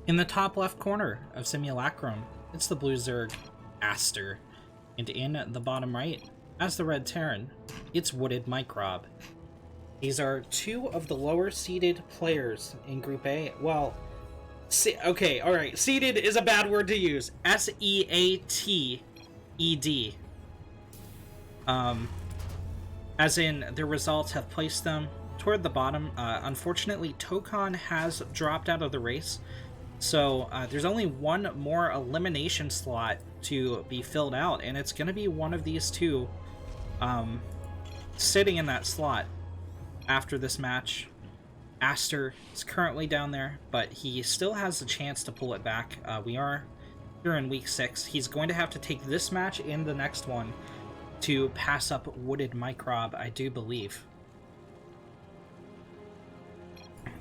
In the top left corner of Simulacrum, it's the blue Zerg, Aster. And in the bottom right, as the red Terran, it's WoodedMicrob. These are two of the lower seeded players in Group A. Well, okay, alright, seeded is a bad word to use. S-E-A-T-E-D. As in, their results have placed them toward the bottom. Unfortunately, Tokon has dropped out of the race, so there's only one more elimination slot to be filled out, and it's going to be one of these two sitting in that slot after this match. Aster is currently down there, but he still has a chance to pull it back. We are here in week 6. He's going to have to take this match and the next one to pass up WoodedMicrob, I do believe.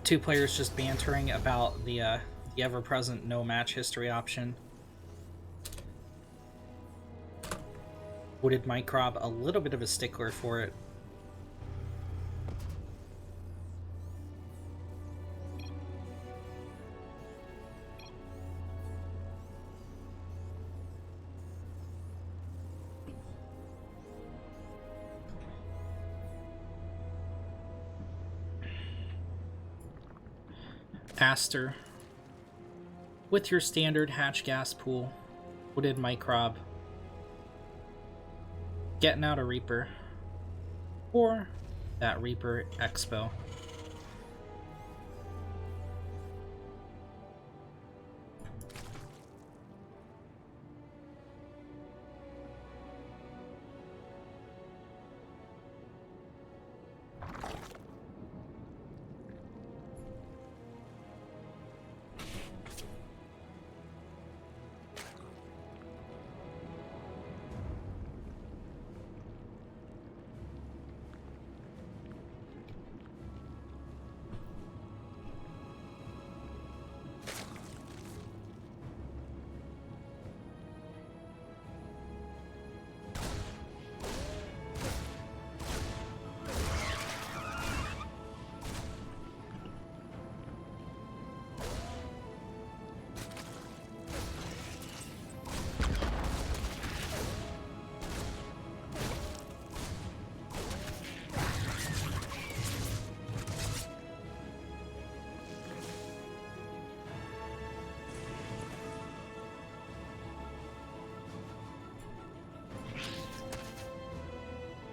Two players just bantering about the ever-present no match history option. WoodedMicrob, a little bit of a stickler for it. Aster, with your standard hatch gas pool, WoodedMicrob, getting out a Reaper, or that Reaper Expo.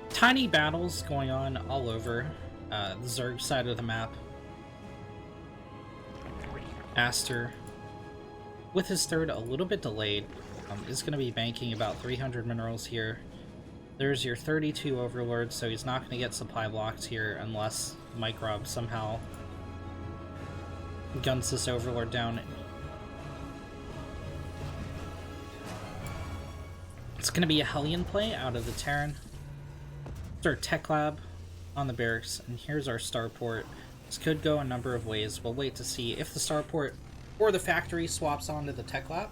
Tiny battles going on all over the Zerg side of the map. Aster, with his third a little bit delayed, is going to be banking about 300 minerals here. There's your 32 overlords, so he's not going to get supply blocked here unless Microb somehow guns this overlord down. It's going to be a Hellion play out of the Terran. Our tech lab on the barracks, and here's our starport. This could go a number of ways. We'll wait to see if the starport or the factory swaps onto the tech lab.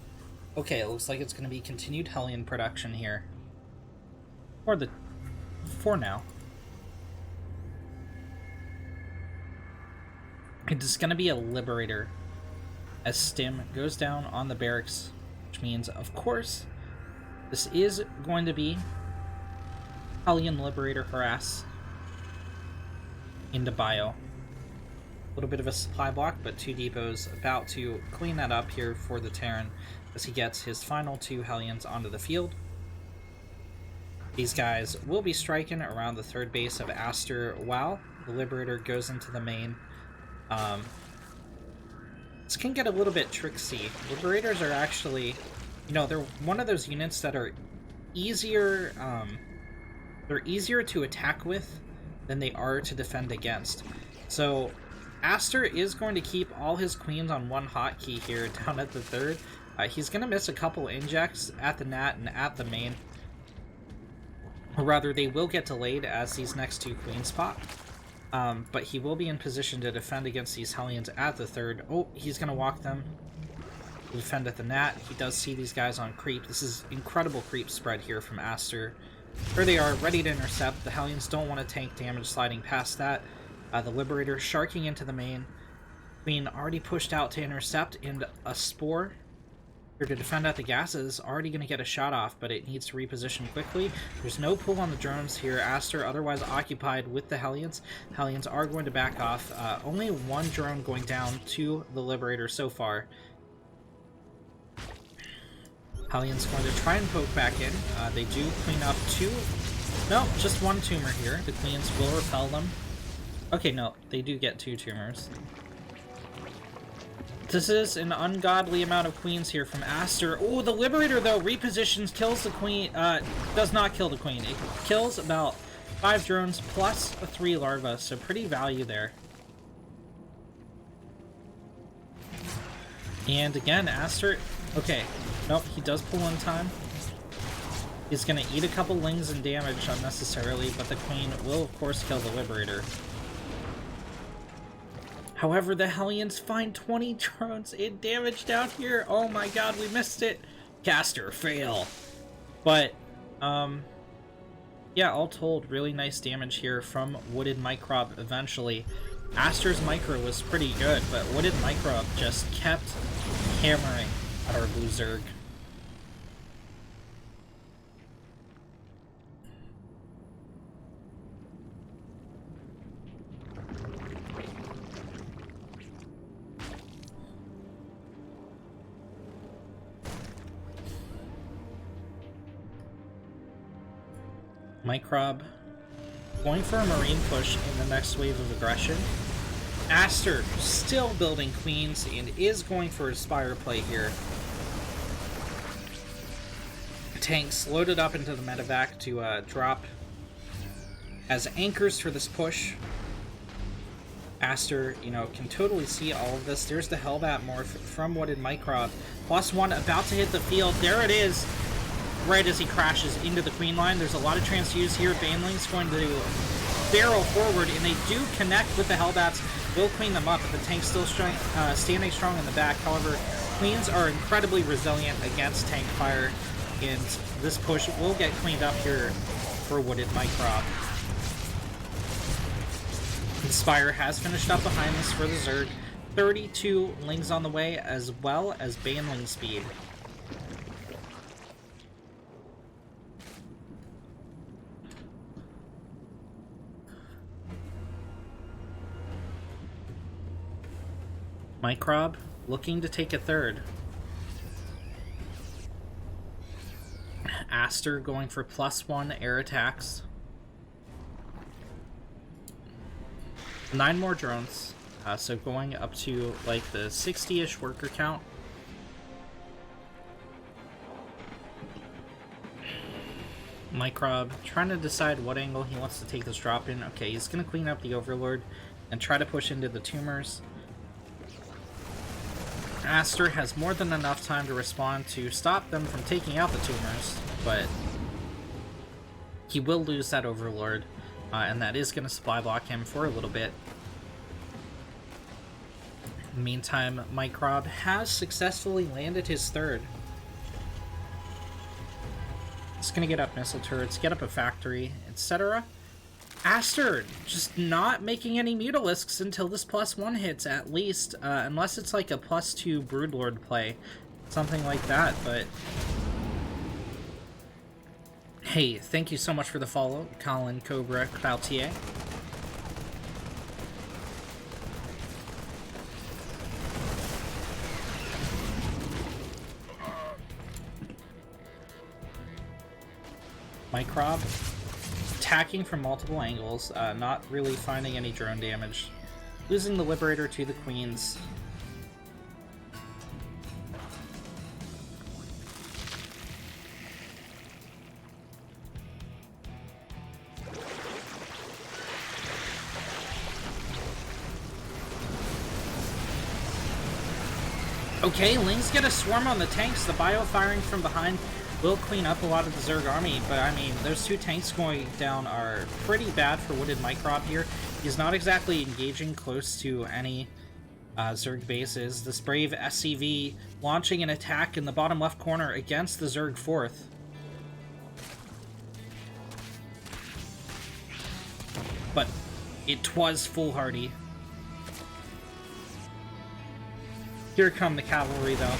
Okay, it looks like it's going to be continued Hellion production here. For now. It's going to be a Liberator as Stim goes down on the barracks, which means, of course, this is going to be Hellion Liberator harass into bio. A little bit of a supply block, but 2 depots about to clean that up here for the Terran as he gets his final 2 Hellions onto the field. These guys will be striking around the 3rd base of Aster while the Liberator goes into the main. This can get a little bit tricksy. Liberators are actually, you know, they're one of those units that are easier, they're easier to attack with than they are to defend against. So Aster is going to keep all his queens on one hotkey here down at the 3rd. He's going to miss a couple injects at the nat and at the main. Or rather, they will get delayed as these next 2 queens pop. But he will be in position to defend against these Hellions at the 3rd. Oh, he's going to walk them. Defend at the nat. He does see these guys on creep. This is incredible creep spread here from Aster. There they are, ready to intercept. The Hellions don't want to tank damage sliding past that. The Liberator sharking into the main. Queen already pushed out to intercept, and a Spore here to defend out the gases already going to get a shot off, but it needs to reposition quickly. There's no pull on the drones here. Aster otherwise occupied with the Hellions. Hellions are going to back off. Only one drone going down to the Liberator so far. Hellions going to try and poke back in. They do clean up two. No, just one tumor here. The Queens will repel them. Okay, no, they do get two tumors. This is an ungodly amount of Queens here from Aster. Oh, the Liberator, though, repositions, kills the Queen. Does not kill the Queen. It kills about 5 drones plus a 3 larva, so pretty value there. And again, Aster... Okay, nope, he does pull in time. He's going to eat a couple lings and damage unnecessarily, but the Queen will, of course, kill the Liberator. However, the Hellions find 20 drones in damage down here. Oh my god, we missed it. Caster, fail. But, yeah, all told, really nice damage here from WoodedMicrob eventually. Aster's Micro was pretty good, but WoodedMicrob just kept hammering at our blue Zerg. Microb going for a Marine push in the next wave of aggression. Aster still building Queens and is going for a Spire play here. Tanks loaded up into the medevac to drop as anchors for this push. Aster, you know, can totally see all of this. There's the Hellbat morph from WoodedMicrob. +1 about to hit the field. There it is. Right as he crashes into the Queen line. There's a lot of transfuse here. Baneling's going to barrel forward, and they do connect with the Hellbats. Will clean them up, but the tank's still standing strong in the back. However, Queens are incredibly resilient against tank fire, and this push will get cleaned up here for WoodedMicrob. Spire has finished up behind this for the Zerg. 32 lings on the way, as well as Baneling speed. Microb looking to take a third. Aster going for +1 air attacks. 9 more drones, so going up to like the 60-ish worker count. Microb trying to decide what angle he wants to take this drop in. Okay, he's going to clean up the Overlord and try to push into the tumors. Aster has more than enough time to respond to stop them from taking out the tumors, but he will lose that Overlord, and that is going to supply block him for a little bit. Meantime, Microb has successfully landed his third. It's going to get up missile turrets, get up a factory, etc. Aster just not making any Mutalisks until this +1 hits, at least, unless it's like a +2 Broodlord play, something like that, but... Hey, thank you so much for the follow, Colin, Cobra, Cloutier. Microb attacking from multiple angles, not really finding any drone damage. Losing the Liberator to the Queens. Okay, Lings get a swarm on the tanks. The bio firing from behind will clean up a lot of the Zerg army, but I mean, those 2 tanks going down are pretty bad for WoodedMicrob here. He's not exactly engaging close to any Zerg bases. This brave SCV launching an attack in the bottom left corner against the Zerg 4th. But it was foolhardy. Here come the cavalry, though.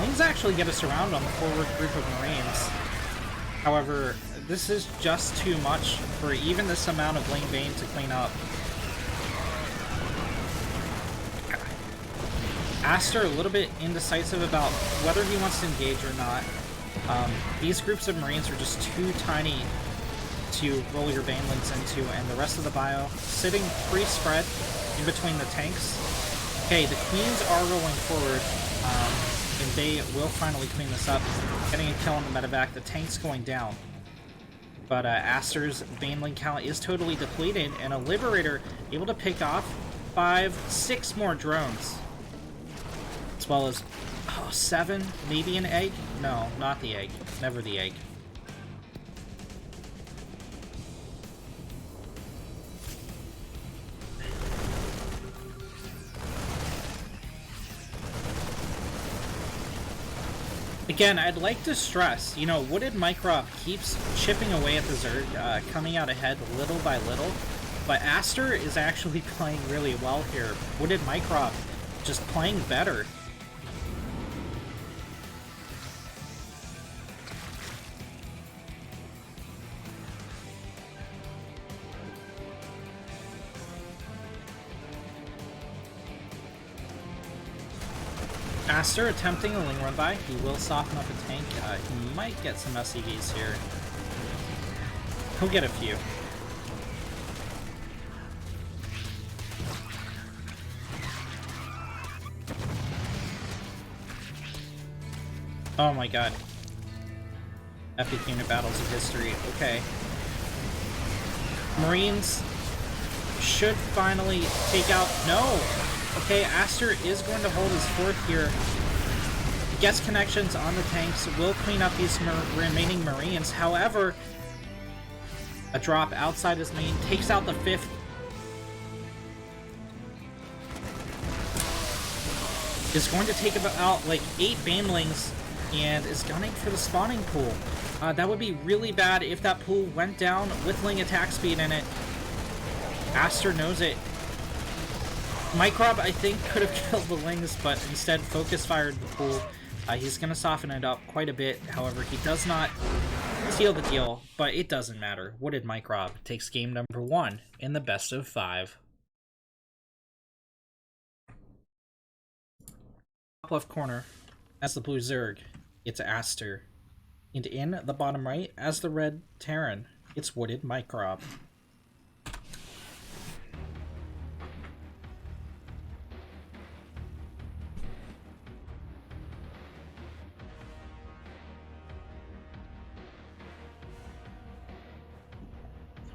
Lings actually get us around on the forward group of Marines. However, this is just too much for even this amount of Ling Bane to clean up. Aster a little bit indecisive about whether he wants to engage or not. These groups of Marines are just too tiny to roll your Banelings into, and the rest of the bio sitting pretty spread in between the tanks. Okay, the Queens are rolling forward, and they will finally clean this up, getting a kill on the medevac. The tank's going down. But Aster's Baneling count is totally depleted, and a Liberator able to pick off 6 more drones. As well as 7, maybe an egg? No, not the egg. Never the egg. Again, I'd like to stress, you know, WoodedMicrob keeps chipping away at the Zerg, coming out ahead little by little, but Aster is actually playing really well here. WoodedMicrob just playing better. Aster attempting a Ling run by. He will soften up a tank. He might get some SCVs here. He'll get a few. Oh my god. Epic unit battles of history. Okay. Marines should finally take out... No! Okay, Aster is going to hold his fort here. Gets connections on the tanks, will clean up these remaining Marines. However, a drop outside his main takes out the 5th. Is going to take out like 8 Banelings and is gunning for the spawning pool. That would be really bad if that pool went down with Ling attack speed in it. Aster knows it. Microb, I think, could have killed the Lings, but instead focus-fired the pool. He's going to soften it up quite a bit. However, he does not seal the deal, but it doesn't matter. WoodedMicrob takes game number 1 in the best of 5. Top left corner, as the blue Zerg, it's Aster. And in the bottom right, as the red Terran, it's WoodedMicrob.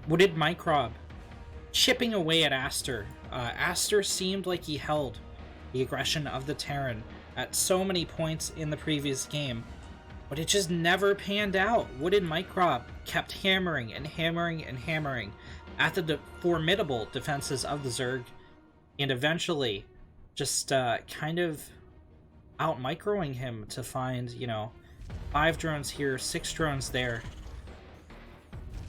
WoodedMicrob chipping away at Aster. Aster seemed like he held the aggression of the Terran at so many points in the previous game, but it just never panned out. WoodedMicrob kept hammering and hammering and hammering at the formidable defenses of the Zerg, and eventually just kind of out-microing him to find, you know, 5 drones here, 6 drones there.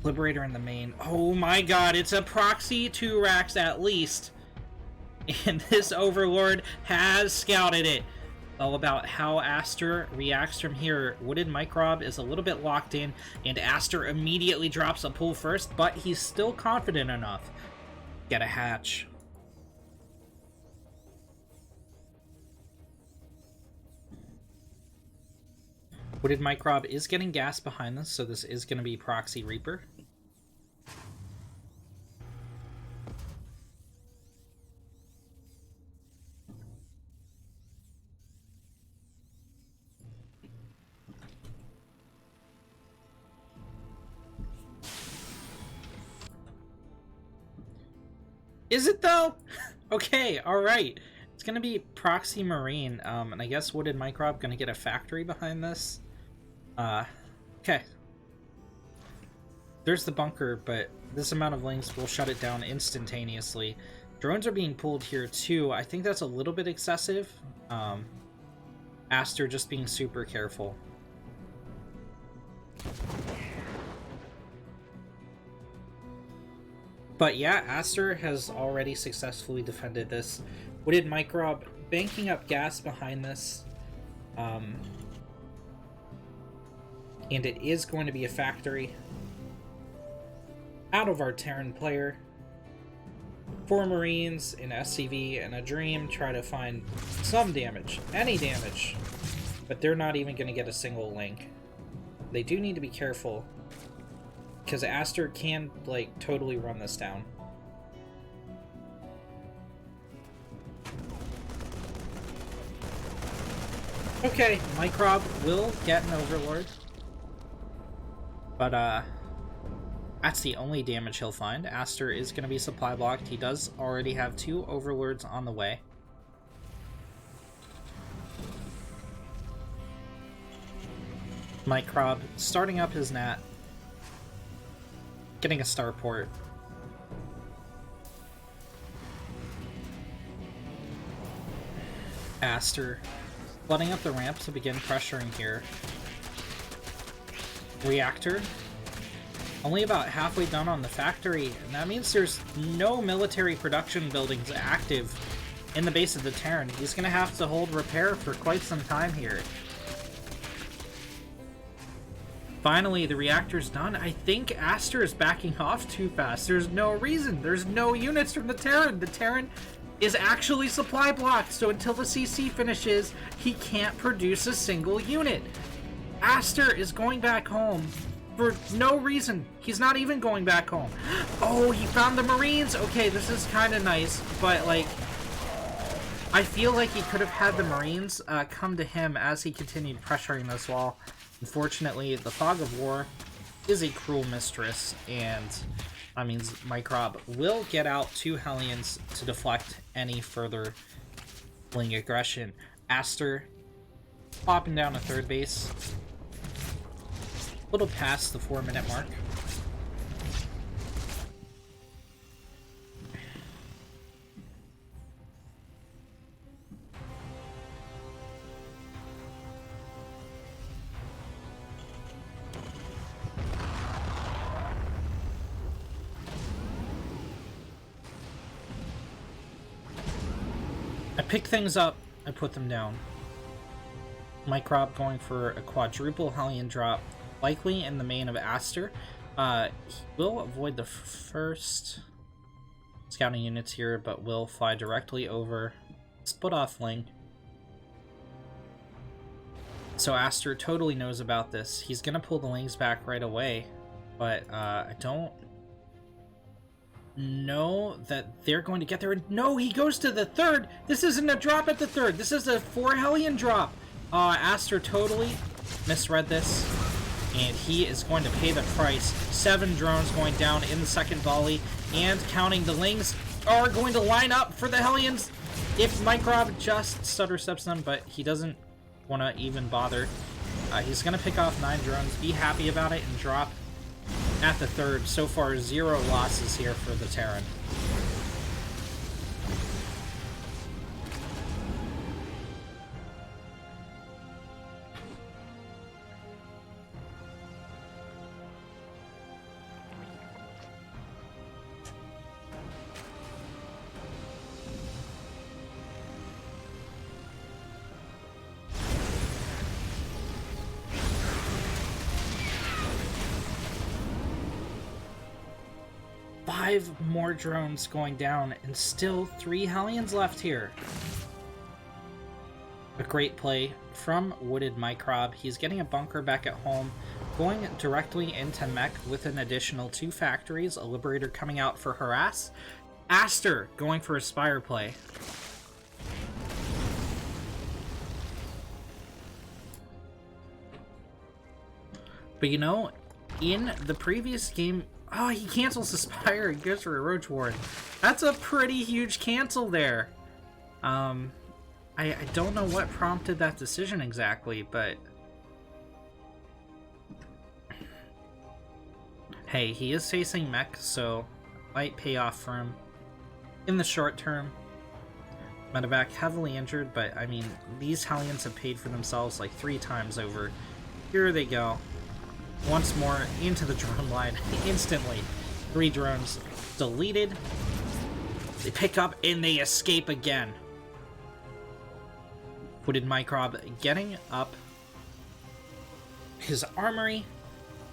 Liberator in the main. Oh my god, it's a proxy 2 racks at least. And this Overlord has scouted it. All about how Aster reacts from here. WoodedMicrob is a little bit locked in, and Aster immediately drops a pull first, but he's still confident enough to get a hatch. WoodedMicrob is getting gas behind this, so this is going to be Proxy Reaper. Is it though? Okay, alright. It's going to be Proxy Marine, and I guess WoodedMicrob going to get a factory behind this. Okay. There's the bunker, but this amount of links will shut it down instantaneously. Drones are being pulled here too. I think that's a little bit excessive. Aster just being super careful. But yeah, Aster has already successfully defended this. WoodedMicrob banking up gas behind this. And it is going to be a factory. Out of our Terran player. 4 Marines, an SCV, and a Dream try to find some damage. Any damage. But they're not even going to get a single link. They do need to be careful. Because Aster can, like, totally run this down. Okay, Microb will get an Overlord. But, that's the only damage he'll find. Aster is going to be supply blocked. He does already have 2 Overlords on the way. Microb starting up his Nat. Getting a starport. Aster flooding up the ramp to begin pressuring here. Reactor. Only about halfway done on the factory, and that means there's no military production buildings active in the base of the Terran. He's going to have to hold repair for quite some time here. Finally, the reactor's done. I think Aster is backing off too fast. There's no reason. There's no units from the Terran. The Terran is actually supply blocked, so until the CC finishes, he can't produce a single unit. Aster is going back home for no reason. He's not even going back home. Oh, he found the Marines! Okay, this is kind of nice, but, like, I feel like he could have had the Marines come to him as he continued pressuring this wall. Unfortunately, the Fog of War is a cruel mistress, and that means Microb will get out 2 Hellions to deflect any further fleeing aggression. Aster popping down a 3rd base. A little past the 4-minute mark. I pick things up, I put them down. Microb going for a quadruple Hellion drop, likely in the main of Aster. He will avoid the first scouting units here, but will fly directly over split off Ling. So Aster totally knows about this. He's gonna pull the Lings back right away, but I don't know that they're going to get there. No, he goes to the 3rd. This isn't a drop at the 3rd. This is a 4 Hellion drop. Aster totally misread this, and he is going to pay the price. 7 drones going down in the 2nd volley, and counting. The Lings are going to line up for the Hellions if Microb just stutter steps them, but he doesn't want to even bother. He's going to pick off 9 drones, be happy about it, and drop at the 3rd. So far, 0 losses here for the Terran. More drones going down, and still 3 Hellions left here. A great play from WoodedMicrob. He's getting a bunker back at home, going directly into mech with an additional 2 factories, a Liberator coming out for harass. Aster going for a Spire play. But you know, in the previous game, oh, he cancels the Spire and goes for a Roach Warren. That's a pretty huge cancel there. I don't know what prompted that decision exactly, but hey, he is facing mech, so might pay off for him in the short term. Medevac heavily injured, but I mean, these Hellions have paid for themselves like 3 times over. Here they go. Once more into the drone line, instantly. 3 drones deleted. They pick up and they escape again. WoodedMicrob getting up his armory,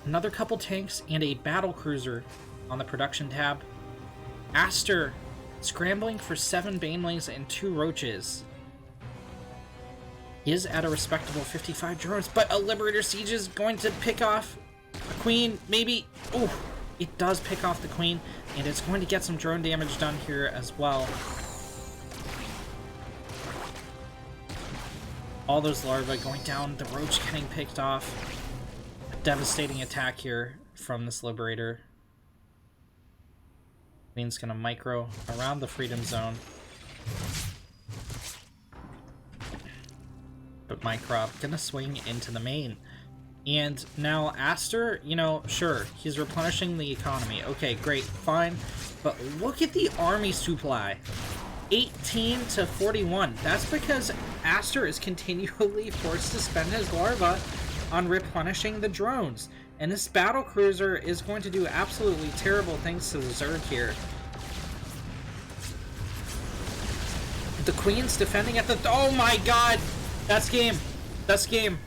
another couple tanks, and a battle cruiser on the production tab. Aster scrambling for 7 banelings and 2 roaches. He is at a respectable 55 drones, but a Liberator Siege is going to pick off a queen, maybe. Oh, it does pick off the queen, and it's going to get some drone damage done here as well. All those larvae going down, the roach getting picked off. A devastating attack here from this Liberator. Queen's gonna micro around the Freedom Zone. But Microb gonna swing into the main. And now Aster, you know, sure, he's replenishing the economy. Okay, great, fine. But look at the army supply. 18 to 41. That's because Aster is continually forced to spend his larva on replenishing the drones. And this battle cruiser is going to do absolutely terrible things to the Zerg here. The Queen's defending at the... Oh my god! That's game. That's game.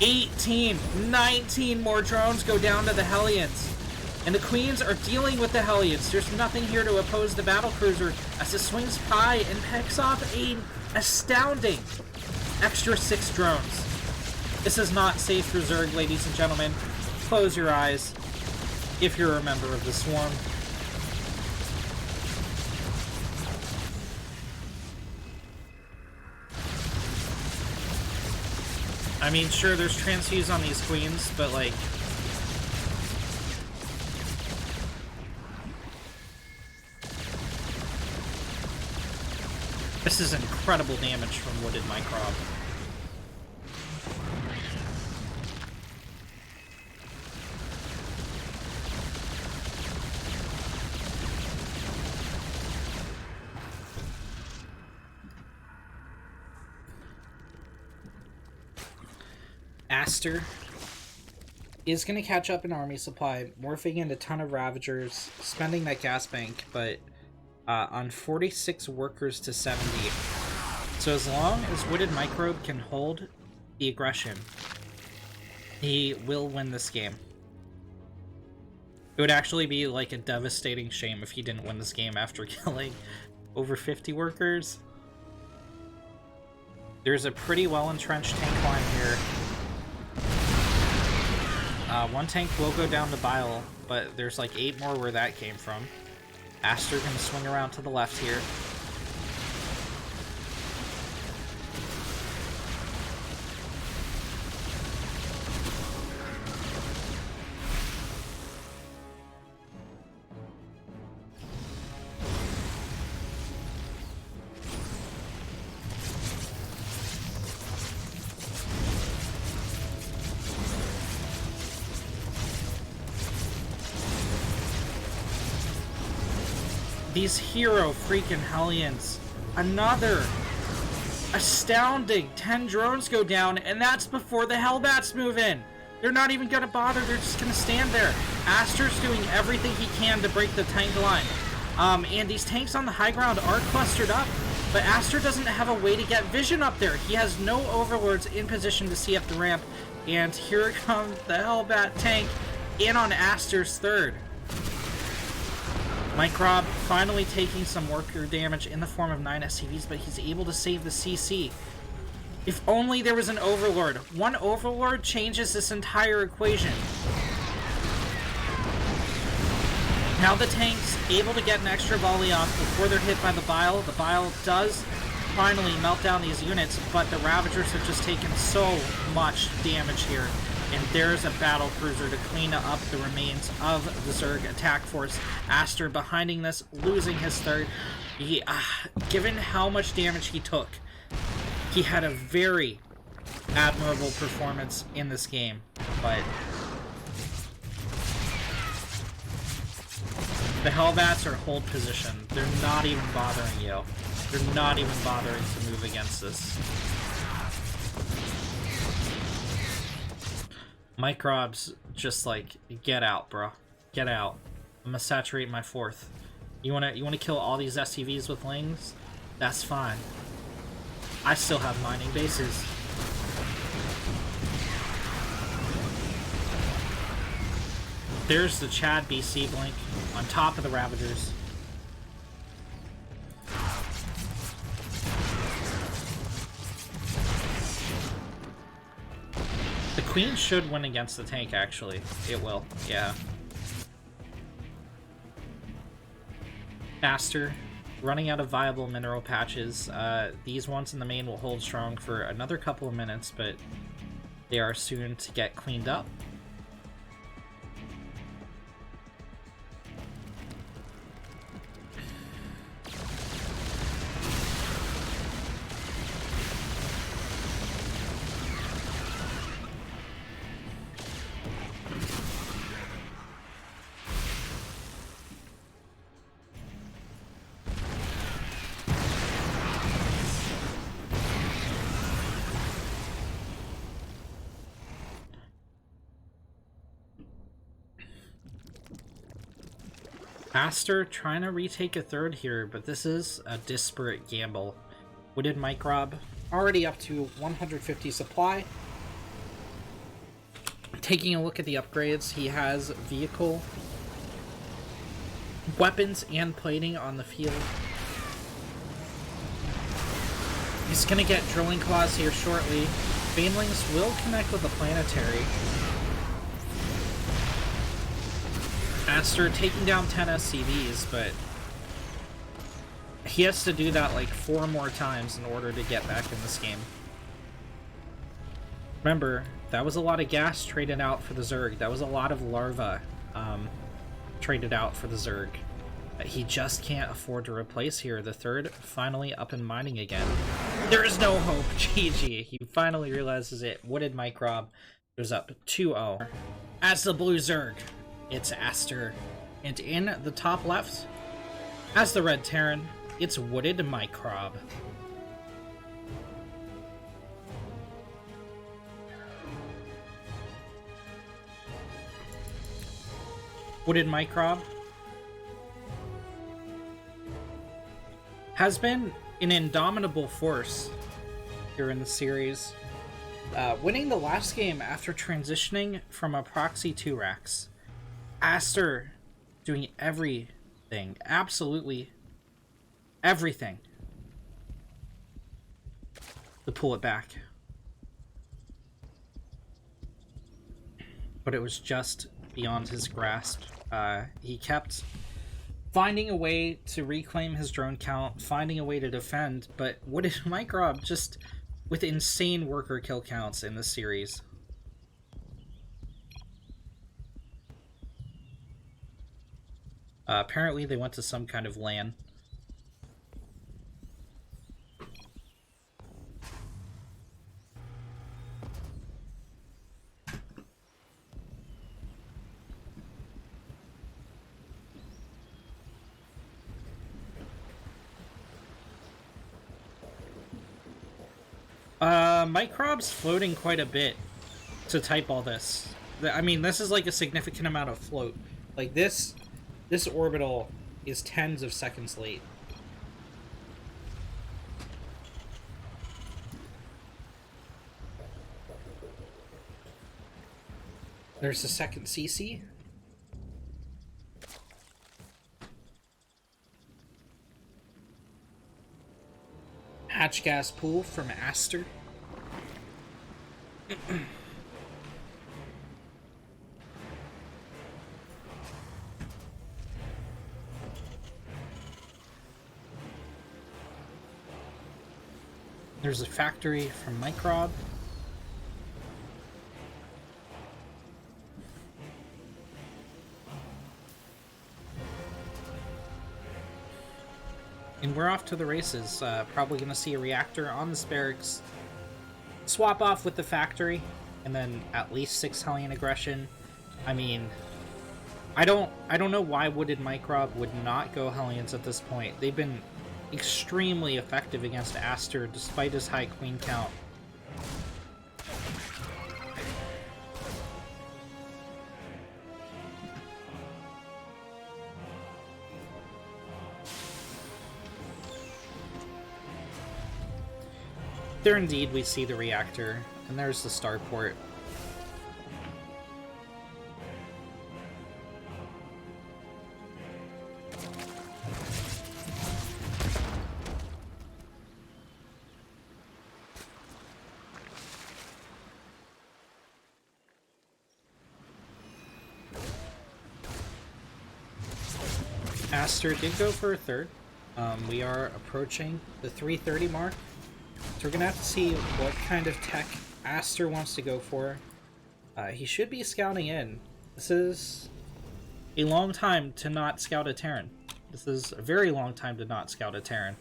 18, 19 more drones go down to the Hellions. And the Queens are dealing with the Hellions. There's nothing here to oppose the battle cruiser as it swings by and picks off an astounding extra 6 drones. This is not safe for Zerg, ladies and gentlemen. Close your eyes if you're a member of the Swarm. I mean, sure, there's transfuse on these queens, but, like... This is incredible damage from WoodedMicrob. Aster is going to catch up in army supply, morphing into a ton of Ravagers, spending that gas bank, but on 46 workers to 70. So as long as WoodedMicrob can hold the aggression, he will win this game. It would actually be like a devastating shame if he didn't win this game after killing over 50 workers. There's a pretty well-entrenched tank line here. One tank will go down to Bile, but there's like 8 more where that came from. Aster gonna swing around to the left here. These hero freaking Hellions. Another astounding 10 drones go down, and that's before the Hellbats move in. They're not even gonna bother, they're just gonna stand there. Aster's doing everything he can to break the tank line. And these tanks on the high ground are clustered up, but Aster doesn't have a way to get vision up there. He has no overlords in position to see up the ramp, and here comes the Hellbat tank in on Aster's third. Microb finally taking some worker damage in the form of 9 SCVs, but he's able to save the CC. If only there was an Overlord. One Overlord changes this entire equation. Now the tank's able to get an extra volley off before they're hit by the Bile. The Bile does finally melt down these units, but the Ravagers have just taken so much damage here. And there's a battle cruiser to clean up the remains of the Zerg attack force. Aster behinding this, losing his third. Given how much damage he took, he had a very admirable performance in this game. But the Hellbats are hold position. They're not even bothering you. They're not even bothering to move against this. Microb's just like, get out, bro. Get out. I'm gonna saturate my 4th. You wanna kill all these SCVs with Lings? That's fine. I still have mining bases. There's the Chad BC blink on top of the Ravagers. The Queen should win against the tank, actually. It will, yeah. Aster, running out of viable mineral patches. These ones in the main will hold strong for another couple of minutes, but they are soon to get cleaned up. Aster trying to retake a third here, but this is a disparate gamble. WoodedMicrob already up to 150 supply. Taking a look at the upgrades, he has vehicle, weapons, and plating on the field. He's gonna get drilling claws here shortly. Banelings will connect with the planetary. Aster taking down 10 SCVs, but he has to do that like 4 more times in order to get back in this game. Remember, that was a lot of gas traded out for the Zerg. That was a lot of larva traded out for the Zerg. He just can't afford to replace here. The third finally up and mining again. There is no hope. GG. He finally realizes it. WoodedMicrob goes up 2-0. As the blue Zerg, it's Aster. And in the top left, as the red Terran, it's WoodedMicrob. WoodedMicrob has been an indomitable force here in the series, winning the last game after transitioning from a proxy 2-Rax. Aster doing everything, absolutely everything, to pull it back. But it was just beyond his grasp. He kept finding a way to reclaim his drone count, finding a way to defend, but WoodedMicrob just with insane worker kill counts in this series. Apparently they went to some kind of LAN. Microb's floating quite a bit to type all this. I mean, this is like a significant amount of float. Like this orbital is tens of seconds late. There's the second CC. Hatch gas pool from Aster. There's a factory from Microb. And we're off to the races. Probably going to see a reactor on the barracks. Swap off with the factory, and then at least 6 Hellion aggression. I mean, I don't know why WoodedMicrob would not go Hellions at this point. They've been extremely effective against Aster despite his high queen count. There indeed we see the reactor, and there's the starport. Aster did go for a third. We are approaching the 330 mark, so we're gonna have to see what kind of tech Aster wants to go for. He should be scouting in. This is a long time to not scout a Terran. This is a very long time to not scout a Terran.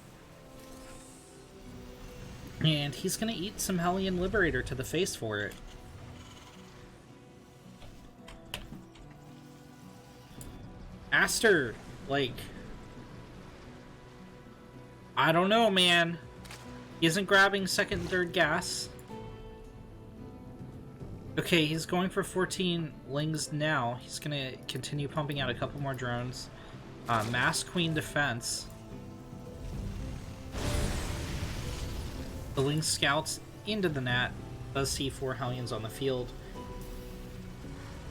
And he's gonna eat some Hellion Liberator to the face for it. Aster, like, I don't know, man. He isn't grabbing second and third gas. Okay, he's going for 14 lings now. He's gonna continue pumping out a couple more drones. Mass Queen defense. The Ling scouts into the Nat. Does see 4 Hellions on the field.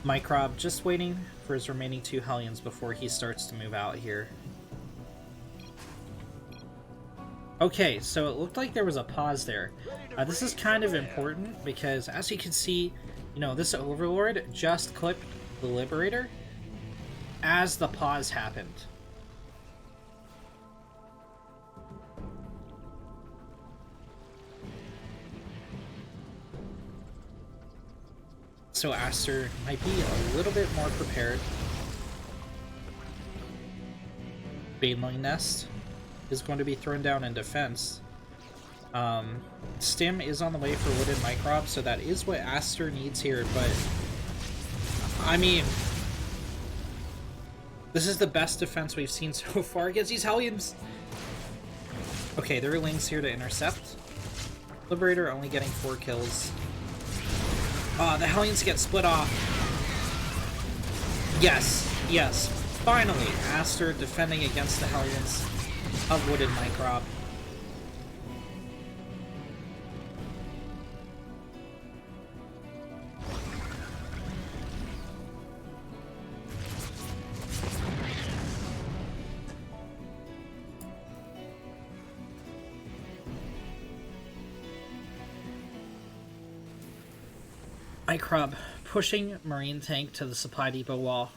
Microb just waiting for his remaining 2 Hellions before he starts to move out here. Okay, so it looked like there was a pause there. This is kind of important because, as you can see, you know, this Overlord just clipped the Liberator as the pause happened. So Aster might be a little bit more prepared. Baneling Nest is going to be thrown down in defense. Stim is on the way for WoodedMicrob, so that is what Aster needs here, but I mean, this is the best defense we've seen so far against these Hellions. Okay, there are Lings here to intercept. Liberator only getting 4 kills. The Hellions get split off. Yes, yes. Finally, Aster defending against the Hellions of WoodedMicrob. Microb pushing Marine tank to the supply depot wall.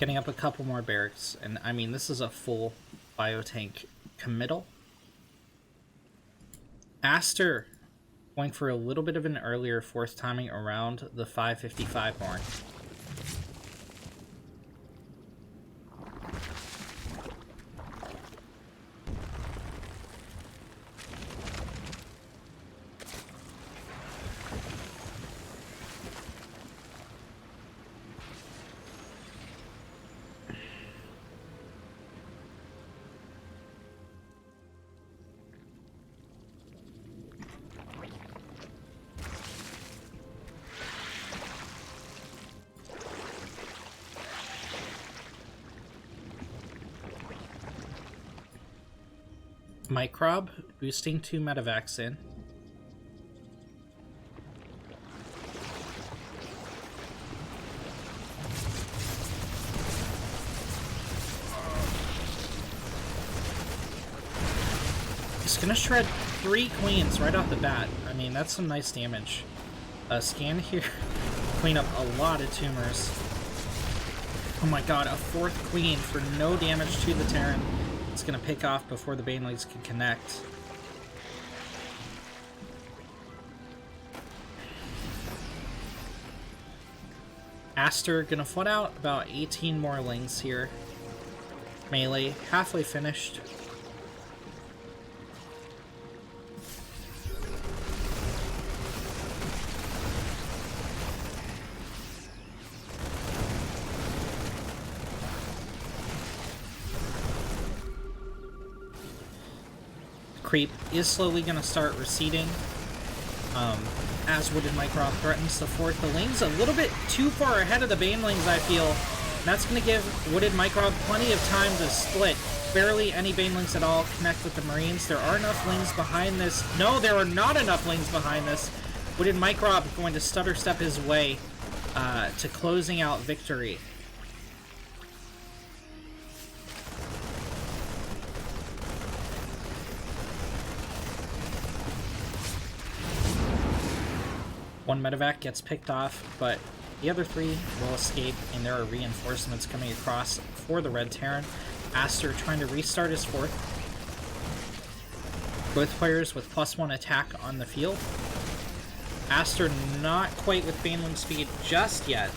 Getting up a couple more barracks, and I mean, this is a full biotank committal. Aster going for a little bit of an earlier force timing around the 555 mark. Microb boosting 2 medevacs in. He's gonna shred 3 queens right off the bat. I mean, that's some nice damage. Scan here, clean up a lot of tumors. Oh my god, a 4th queen for no damage to the Terran. It's gonna pick off before the Banelings can connect. Aster gonna flood out about 18 more Lings here. Melee halfway finished. Creep is slowly going to start receding as WoodedMicrob threatens to fork the Lings a little bit too far ahead of the Banelings, I feel. that's going to give WoodedMicrob plenty of time to split. Barely any banelings at all connect with the Marines. There are enough lings behind this. No, there are not enough lings behind this. WoodedMicrob going to stutter step his way to closing out victory. One medevac gets picked off, but the other three will escape, and there are reinforcements coming across for the Red Terran. Aster trying to restart his fourth. Both players with +1 attack on the field. Aster not quite with Baneling speed just yet.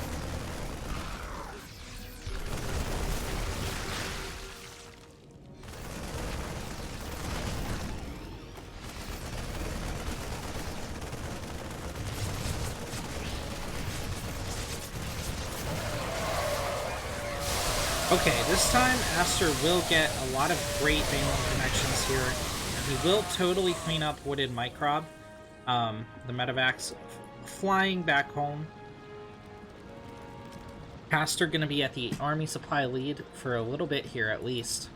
Okay, this time Aster will get a lot of great Baneling connections here. He will totally clean up WoodedMicrob. The medevacs flying back home. Aster going to be at the army supply lead for a little bit here at least.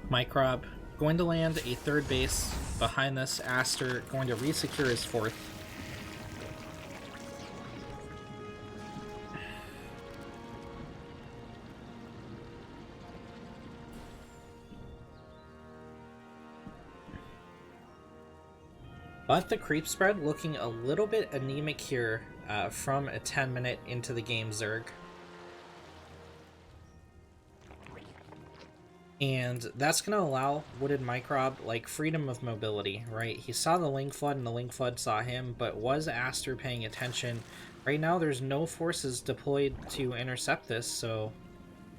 Microb going to land a third base behind this. Aster going to resecure his fourth. But the creep spread looking a little bit anemic here from a 10-minute into the game Zerg. And that's going to allow WoodedMicrob like freedom of mobility, right? He saw the Ling Flood and the Ling Flood saw him, but was Aster paying attention? Right now there's no forces deployed to intercept this, so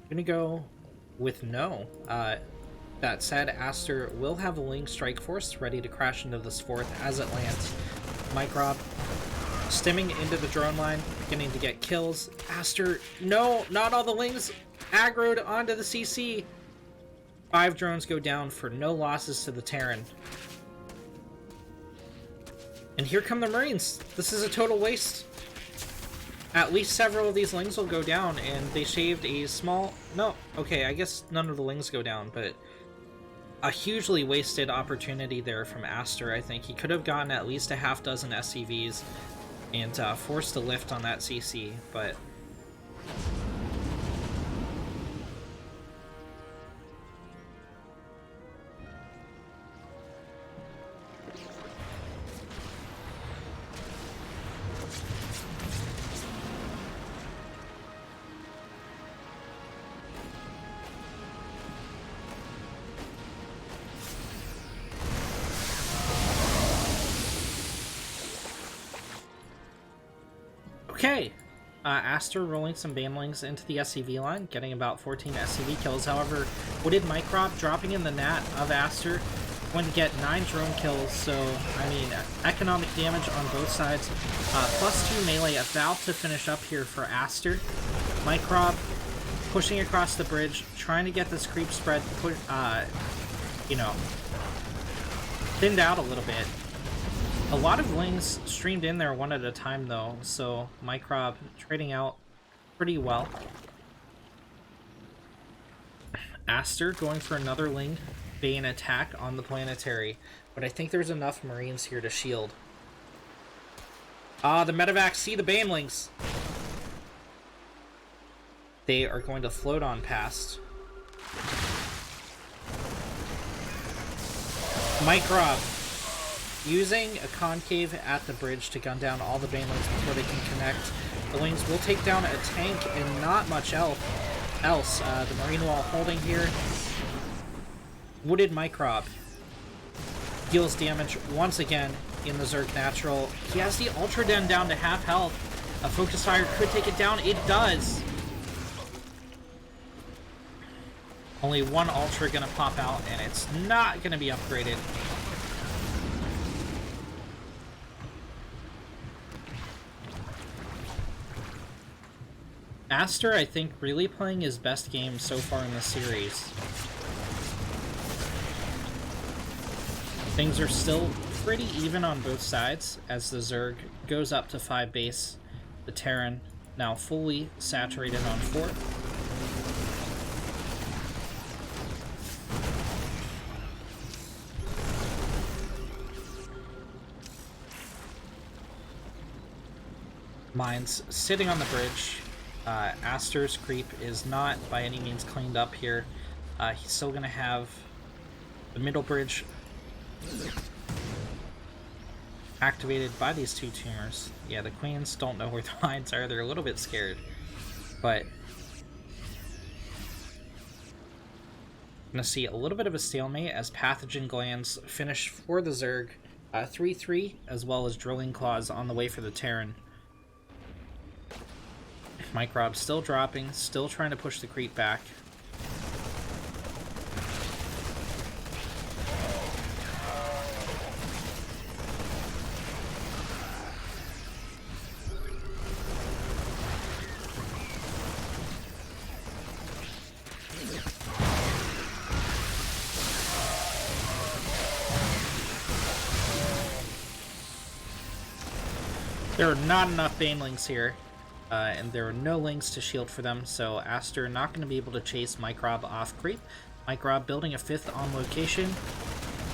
I'm going to go with no. That said, Aster will have a Ling Strike Force ready to crash into this fourth as it lands. Microb stimming into the drone line, beginning to get kills. Aster, no, not all the Lings aggroed onto the CC. 5 drones go down for no losses to the Terran. And here come the Marines. This is a total waste. At least several of these Lings will go down, and they shaved a small... No, okay, I guess none of the Lings go down, but... a hugely wasted opportunity there from Aster, I think. He could have gotten at least a half dozen SCVs and forced a lift on that CC, but... Okay, Aster rolling some Banelings into the SCV line, getting about 14 SCV kills. However, WoodedMicrob dropping in the nat of Aster, going to get 9 drone kills, so, I mean, economic damage on both sides. +2 melee about to finish up here for Aster. Microb pushing across the bridge, trying to get this creep spread, you know, thinned out a little bit. A lot of Lings streamed in there one at a time, though, so Microb trading out pretty well. Aster going for another Ling Bane attack on the planetary, but I think there's enough Marines here to shield. The medevacs see the Banelings. They are going to float on past. Microb using a concave at the bridge to gun down all the Banelings before they can connect. The Lings will take down a tank and not much else. The Marine wall holding here. WoodedMicrob deals damage once again in the Zerg Natural. He has the Ultra Den down to half health. A Focus Fire could take it down. It does. Only one Ultra gonna pop out, and it's not gonna be upgraded. Aster, I think, really playing his best game so far in the series. Things are still pretty even on both sides as the Zerg goes up to 5 base. The Terran now fully saturated on 4. Mines sitting on the bridge. Aster's creep is not by any means cleaned up here. He's still going to have the middle bridge activated by these 2 tumors. Yeah, the queens don't know where the mines are. They're a little bit scared. But I'm going to see a little bit of a stalemate as pathogen glands finish for the Zerg. 3-3, as well as drilling claws on the way for the Terran. Microb still dropping, still trying to push the creep back. There are not enough banelings here. And there are no links to shield for them, so Aster not going to be able to chase Microb off creep. Microb building a 5th on location,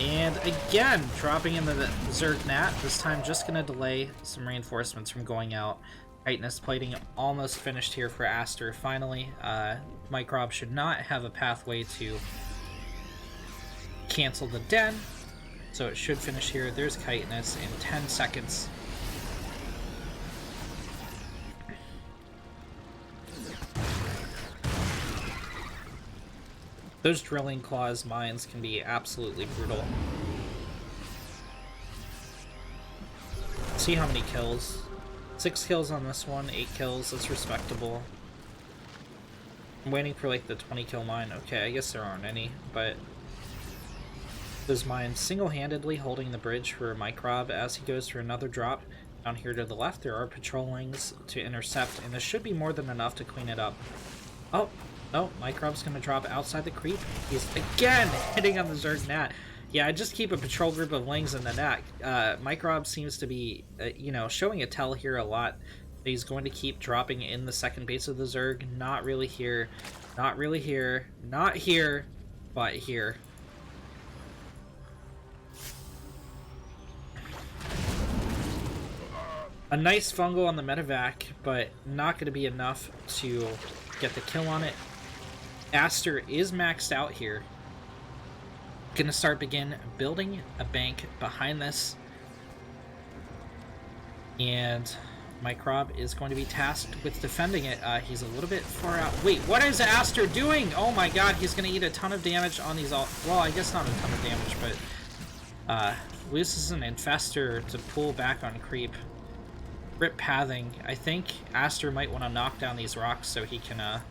and again dropping into the Zerg Nat, this time just going to delay some reinforcements from going out. Tightness plating almost finished here for Aster. Finally, Microb should not have a pathway to cancel the den, so it should finish here. There's Chitinous in 10 seconds. Those drilling claws mines can be absolutely brutal. See how many kills. 6 kills on this one, 8 kills, that's respectable. I'm waiting for like the 20 kill mine. Okay, I guess there aren't any, but those mines single-handedly holding the bridge for Microb as he goes for another drop. Down here to the left, there are patrollings to intercept, and this should be more than enough to clean it up. Oh, no, Microb's going to drop outside the creep. He's again hitting on the Zerg Nat. Yeah, I just keep a patrol group of lings in the Nat. Microb seems to be, you know, showing a tell here a lot. He's going to keep dropping in the second base of the Zerg. Not really here. Not really here. Not here. But here. A nice fungal on the medevac, but not going to be enough to get the kill on it. Aster is maxed out here. Gonna begin building a bank behind this. And Microb is going to be tasked with defending it. He's a little bit far out. Wait, what is Aster doing? Oh my god, he's gonna eat a ton of damage on these all. Well, I guess not a ton of damage, but loses an infestor to pull back on creep. Rip pathing. I think Aster might want to knock down these rocks so he can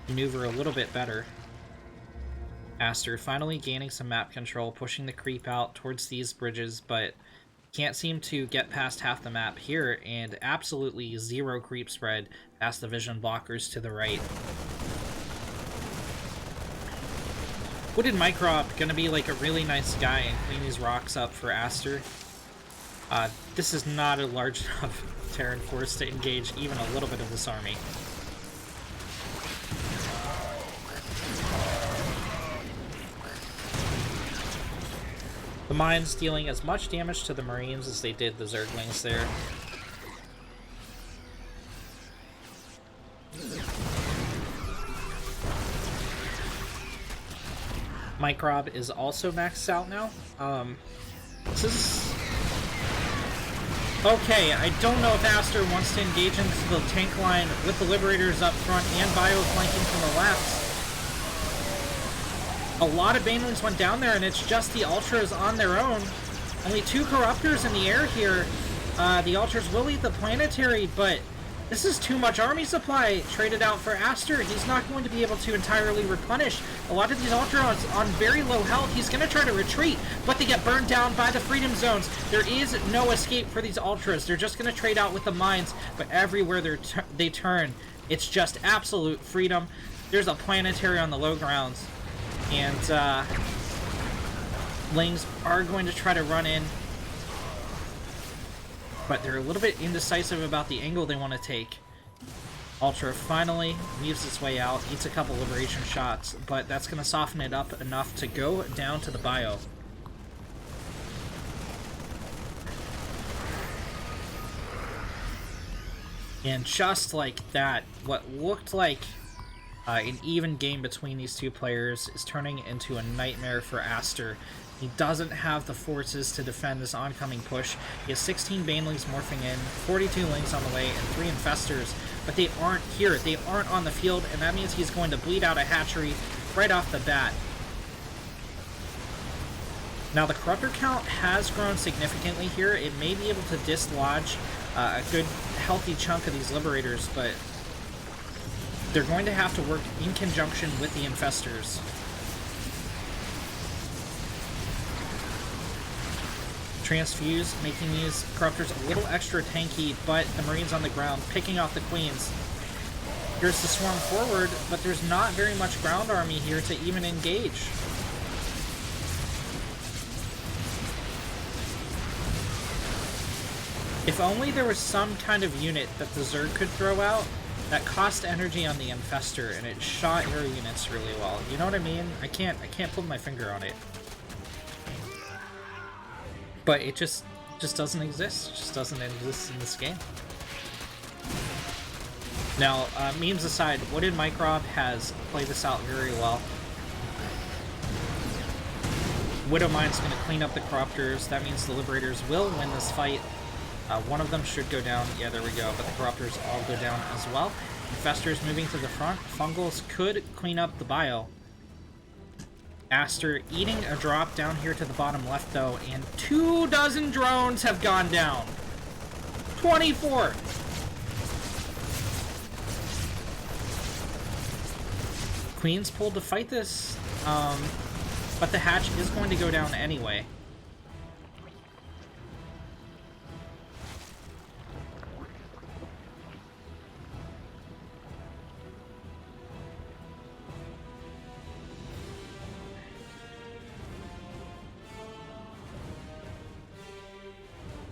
maneuver a little bit better. Aster finally gaining some map control, pushing the creep out towards these bridges, but can't seem to get past half the map here, and absolutely zero creep spread past the vision blockers to the right. WoodedMicrob gonna be like a really nice guy and clean these rocks up for Aster. This is not a large enough Terran force to engage even a little bit of this army. The mines dealing as much damage to the Marines as they did the Zerglings there. Microb is also maxed out now. This is... Okay, I don't know if Aster wants to engage into the tank line with the Liberators up front and Bio flanking from the left. A lot of Banelings went down there, and it's just the Ultras on their own. Only 2 Corruptors in the air here. The Ultras will eat the Planetary, but this is too much army supply traded out for Aster. He's not going to be able to entirely replenish. A lot of these Ultras on very low health. He's going to try to retreat, but they get burned down by the Freedom Zones. There is no escape for these Ultras. They're just going to trade out with the mines, but everywhere they turn, it's just absolute freedom. There's a Planetary on the low grounds. And Lings are going to try to run in, but they're a little bit indecisive about the angle they want to take. Ultra finally weaves its way out, eats a couple liberation shots, but that's going to soften it up enough to go down to the bio. And just like that, what looked like an even game between these two players is turning into a nightmare for Aster. He doesn't have the forces to defend this oncoming push. He has 16 Banelings morphing in, 42 Lings on the way, and 3 Infestors, but they aren't here. They aren't on the field, and that means he's going to bleed out a hatchery right off the bat. Now, the Corruptor count has grown significantly here. It may be able to dislodge a good, healthy chunk of these Liberators, but they're going to have to work in conjunction with the Infestors. Transfuse, making these Corruptors a little extra tanky, but the Marines on the ground picking off the Queens. Here's the swarm forward, but there's not very much ground army here to even engage. If only there was some kind of unit that the Zerg could throw out that cost energy on the Infestor and it shot air units really well. You know what I mean? I can't put my finger on it. But it just doesn't exist. It just doesn't exist in this game. Now, memes aside, WoodedMicrob has played this out very well. Widowmine's going to clean up the Corruptors. That means the Liberators will win this fight. One of them should go down. Yeah, there we go. But the Corruptors all go down as well. Infestors moving to the front. Fungals could clean up the bio. Aster eating a drop down here to the bottom left, though, and 24 drones have gone down. 24! Queen's pulled to fight this, but the hatch is going to go down anyway.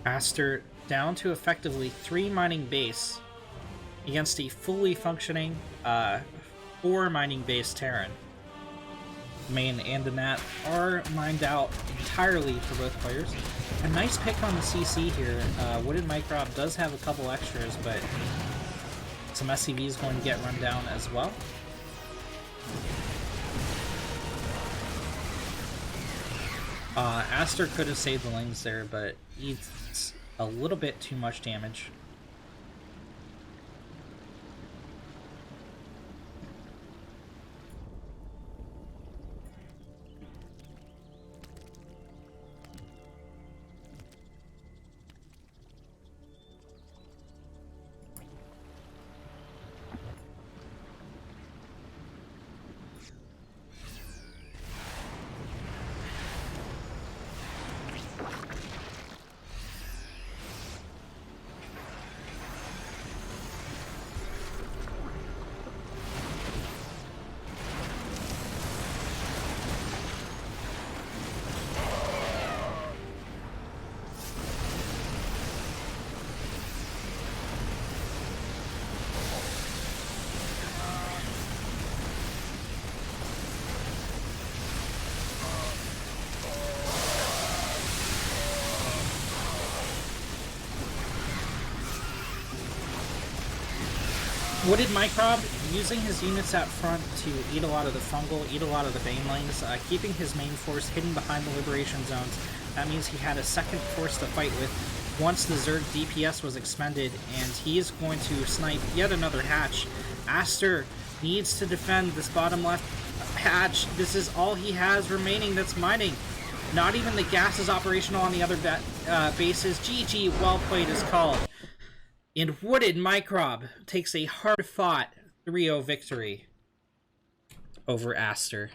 Aster down to effectively 3 mining base against a fully functioning 4 mining base Terran. Main and the Nat are mined out entirely for both players. A nice pick on the CC here. WoodedMicrob does have a couple extras, but some SCV is going to get run down as well. Aster could have saved the Lings there, but it's a little bit too much damage. WoodedMicrob using his units out front to eat a lot of the fungal, eat a lot of the banelings, keeping his main force hidden behind the liberation zones. That means he had a second force to fight with once the Zerg DPS was expended, and he is going to snipe yet another hatch. Aster needs to defend this bottom left hatch. This is all he has remaining that's mining. Not even the gas is operational on the other bases. GG, well played is called. And WoodedMicrob takes a hard-fought 3-0 victory over Aster.